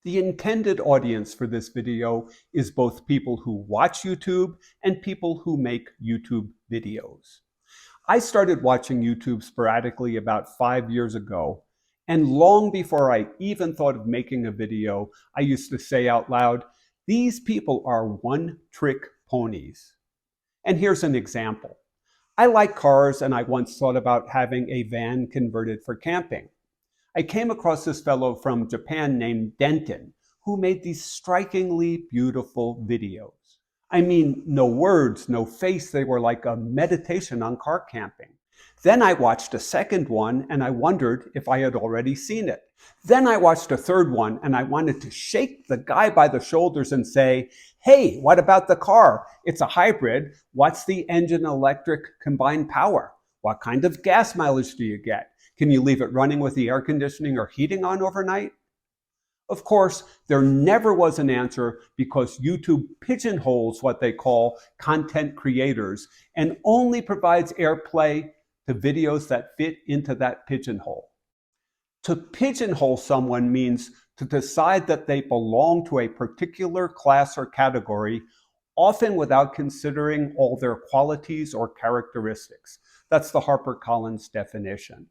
The intended audience for this video is both people who watch YouTube and people who make YouTube videos. I started watching YouTube sporadically about 5 years ago, and long before I even thought of making a video, I used to say out loud, "These people are one-trick ponies." And here's an example. I like cars, and I once thought about having a van converted for camping. I came across this fellow from Japan named Denton, who made these strikingly beautiful videos. I mean, no words, no face, they were like a meditation on car camping. Then I watched a second one and I wondered if I had already seen it. Then I watched a third one and I wanted to shake the guy by the shoulders and say, "Hey, what about the car? It's a hybrid. What's the engine electric combined power? What kind of gas mileage do you get? Can you leave it running with the air conditioning or heating on overnight?" Of course, there never was an answer because YouTube pigeonholes what they call content creators and only provides airplay to videos that fit into that pigeonhole. To pigeonhole someone means to decide that they belong to a particular class or category, often without considering all their qualities or characteristics. That's the HarperCollins definition.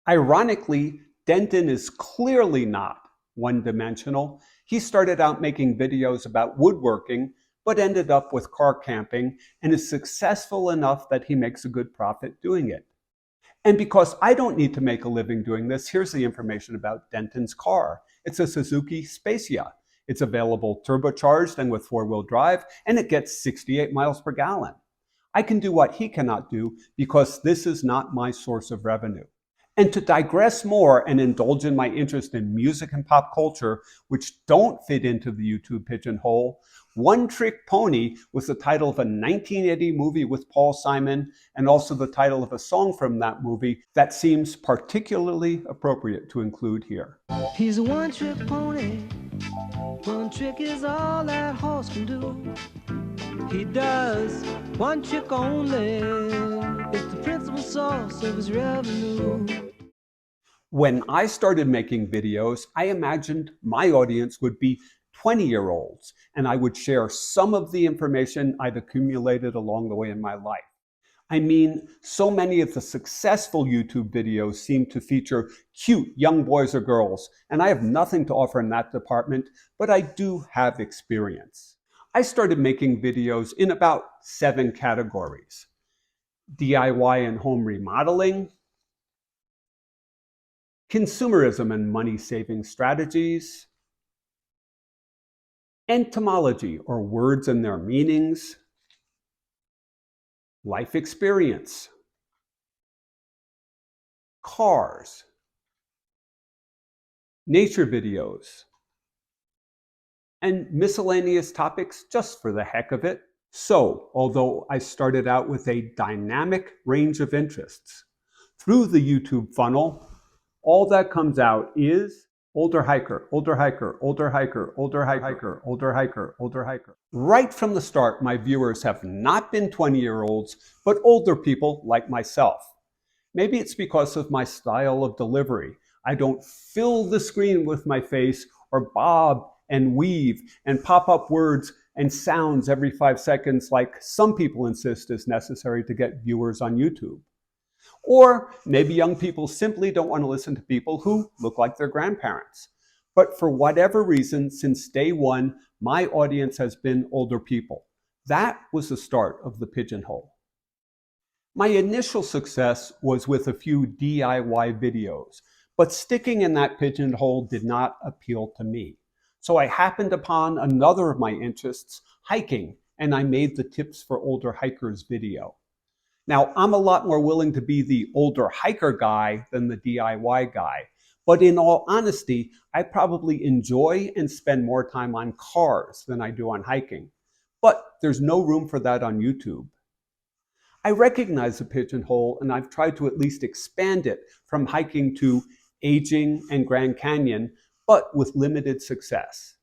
Ironically, Denton is clearly not one-dimensional. He started out making videos about woodworking, but ended up with car camping and is successful enough that he makes a good profit doing it. And because I don't need to make a living doing this, here's the information about Denton's car. It's a Suzuki Spacia. It's available turbocharged and with four-wheel drive, and it gets 68 miles per gallon. I can do what he cannot do because this is not my source of revenue. And to digress more and indulge in my interest in music and pop culture, which don't fit into the YouTube pigeonhole, One Trick Pony was the title of a 1980 movie with Paul Simon and also the title of a song from that movie that seems particularly appropriate to include here. He's a one-trick pony. One trick is all that horse can do. He does one trick only. It's the principal source of his revenue. When I started making videos, I imagined my audience would be 20-year-olds, and I would share some of the information I'd accumulated along the way in my life. I mean, so many of the successful YouTube videos seem to feature cute young boys or girls, and I have nothing to offer in that department, but I do have experience. I started making videos in about 7 categories: DIY and home remodeling, consumerism and money-saving strategies, entomology or words and their meanings, life experience, cars, nature videos, and miscellaneous topics just for the heck of it. So, although I started out with a dynamic range of interests, through the YouTube funnel, all that comes out is older hiker, older hiker, older hiker, older hiker, older hiker, older hiker. Right from the start, my viewers have not been 20-year-olds, but older people like myself. Maybe it's because of my style of delivery. I don't fill the screen with my face or bob and weave and pop up words and sounds every 5 seconds like some people insist is necessary to get viewers on YouTube. Or maybe young people simply don't want to listen to people who look like their grandparents. But for whatever reason, since day one, my audience has been older people. That was the start of the pigeonhole. My initial success was with a few DIY videos, but sticking in that pigeonhole did not appeal to me. So I happened upon another of my interests, hiking, and I made the Tips for Older Hikers video. Now, I'm a lot more willing to be the older hiker guy than the DIY guy, but in all honesty, I probably enjoy and spend more time on cars than I do on hiking. But there's no room for that on YouTube. I recognize the pigeonhole, and I've tried to at least expand it from hiking to aging and Grand Canyon, but with limited success.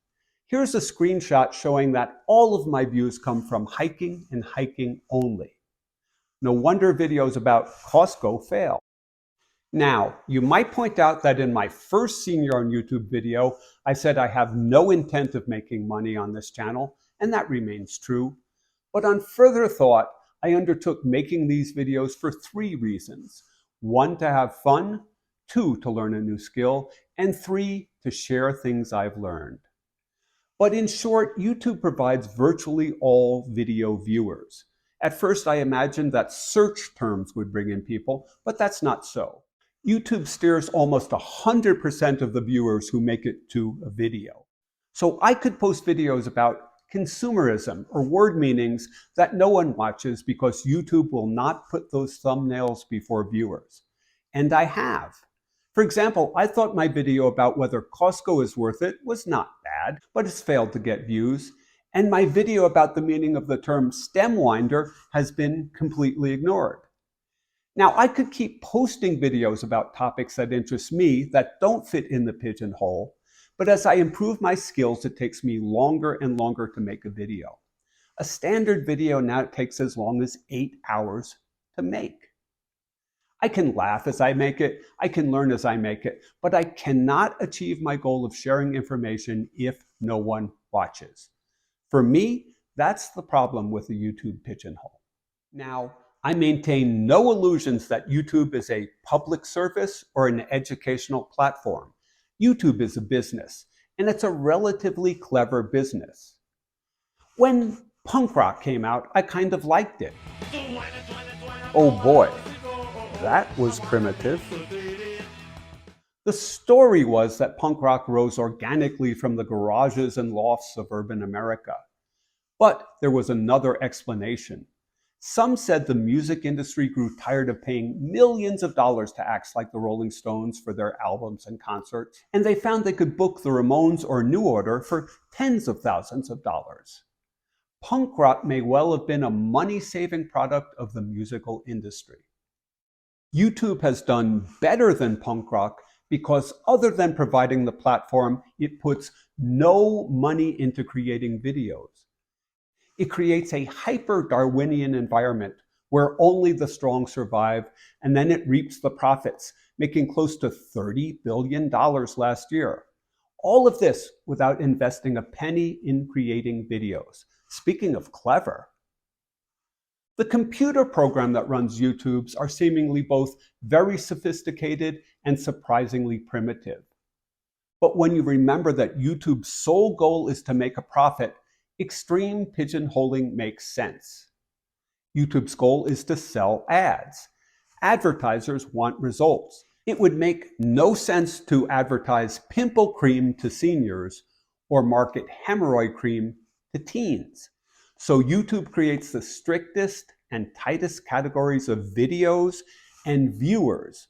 Here's a screenshot showing that all of my views come from hiking and hiking only. No wonder videos about Costco fail. Now, you might point out that in my first Senior on YouTube video, I said I have no intent of making money on this channel, and that remains true. But on further thought, I undertook making these videos for 3 reasons. 1, to have fun, 2, to learn a new skill, and 3, to share things I've learned. But in short, YouTube provides virtually all video viewers. At first, I imagined that search terms would bring in people, but that's not so. YouTube steers almost 100% of the viewers who make it to a video. So I could post videos about consumerism or word meanings that no one watches because YouTube will not put those thumbnails before viewers. And I have. For example, I thought my video about whether Costco is worth it was not bad, but it's failed to get views. And my video about the meaning of the term stem winder has been completely ignored. Now, I could keep posting videos about topics that interest me that don't fit in the pigeonhole, but as I improve my skills, it takes me longer and longer to make a video. A standard video now takes as long as 8 hours to make. I can laugh as I make it, I can learn as I make it, but I cannot achieve my goal of sharing information if no one watches. For me, that's the problem with the YouTube pigeonhole. Now, I maintain no illusions that YouTube is a public service or an educational platform. YouTube is a business, and it's a relatively clever business. When punk rock came out, I kind of liked it. Oh boy, that was primitive. The story was that punk rock rose organically from the garages and lofts of urban America. But there was another explanation. Some said the music industry grew tired of paying millions of dollars to acts like the Rolling Stones for their albums and concerts, and they found they could book the Ramones or New Order for tens of thousands of dollars. Punk rock may well have been a money-saving product of the musical industry. YouTube has done better than punk rock because other than providing the platform, it puts no money into creating videos. It creates a hyper-Darwinian environment where only the strong survive, and then it reaps the profits, making close to $30 billion last year. All of this without investing a penny in creating videos. Speaking of clever, the computer program that runs YouTube's are seemingly both very sophisticated and surprisingly primitive. But when you remember that YouTube's sole goal is to make a profit, extreme pigeonholing makes sense. YouTube's goal is to sell ads. Advertisers want results. It would make no sense to advertise pimple cream to seniors or market hemorrhoid cream to teens. So YouTube creates the strictest and tightest categories of videos and viewers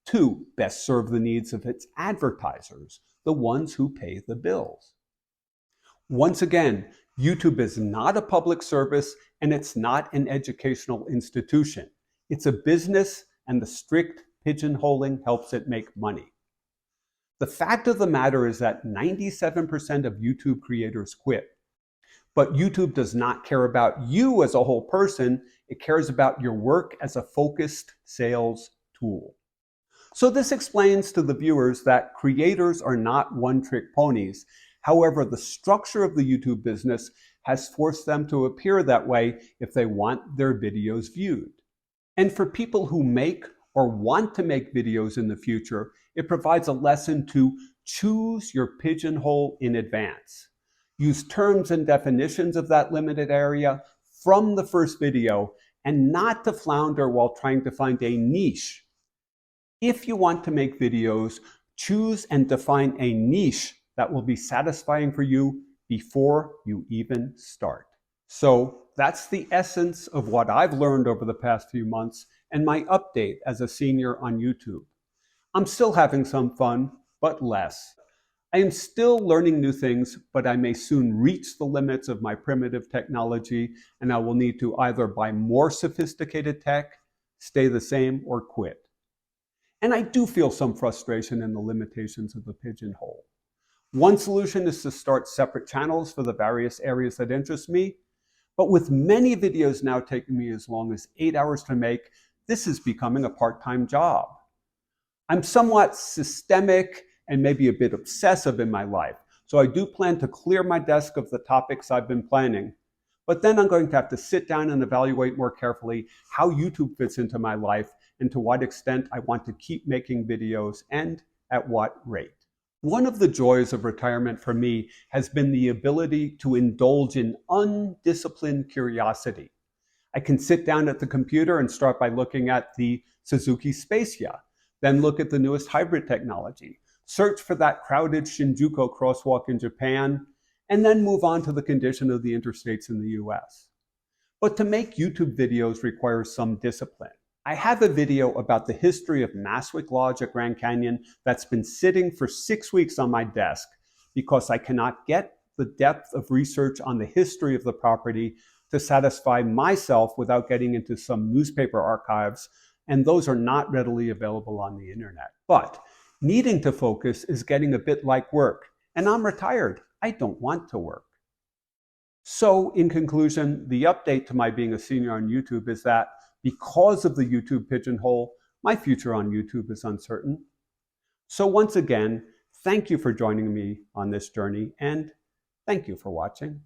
to best serve the needs of its advertisers, the ones who pay the bills. Once again, YouTube is not a public service and it's not an educational institution. It's a business, and the strict pigeonholing helps it make money. The fact of the matter is that 97% of YouTube creators quit. But YouTube does not care about you as a whole person. It cares about your work as a focused sales tool. So this explains to the viewers that creators are not one-trick ponies. However, the structure of the YouTube business has forced them to appear that way if they want their videos viewed. And for people who make or want to make videos in the future, it provides a lesson to choose your pigeonhole in advance. Use terms and definitions of that limited area from the first video and not to flounder while trying to find a niche. If you want to make videos, choose and define a niche that will be satisfying for you before you even start. So that's the essence of what I've learned over the past few months and my update as a senior on YouTube. I'm still having some fun, but less. I am still learning new things, but I may soon reach the limits of my primitive technology, and I will need to either buy more sophisticated tech, stay the same, or quit. And I do feel some frustration in the limitations of the pigeonhole. One solution is to start separate channels for the various areas that interest me, but with many videos now taking me as long as 8 hours to make, this is becoming a part-time job. I'm somewhat systemic and maybe a bit obsessive in my life, so I do plan to clear my desk of the topics I've been planning. But then I'm going to have to sit down and evaluate more carefully how YouTube fits into my life and to what extent I want to keep making videos and at what rate. One of the joys of retirement for me has been the ability to indulge in undisciplined curiosity. I can sit down at the computer and start by looking at the Suzuki Spacia, then look at the newest hybrid technology, search for that crowded Shinjuku crosswalk in Japan, and then move on to the condition of the interstates in the US. But to make YouTube videos requires some discipline. I have a video about the history of Maswick Lodge at Grand Canyon that's been sitting for 6 weeks on my desk because I cannot get the depth of research on the history of the property to satisfy myself without getting into some newspaper archives, and those are not readily available on the internet. But needing to focus is getting a bit like work, and I'm retired. I don't want to work. So in conclusion, the update to my being a senior on YouTube is that because of the YouTube pigeonhole, my future on YouTube is uncertain. So once again, thank you for joining me on this journey, and thank you for watching.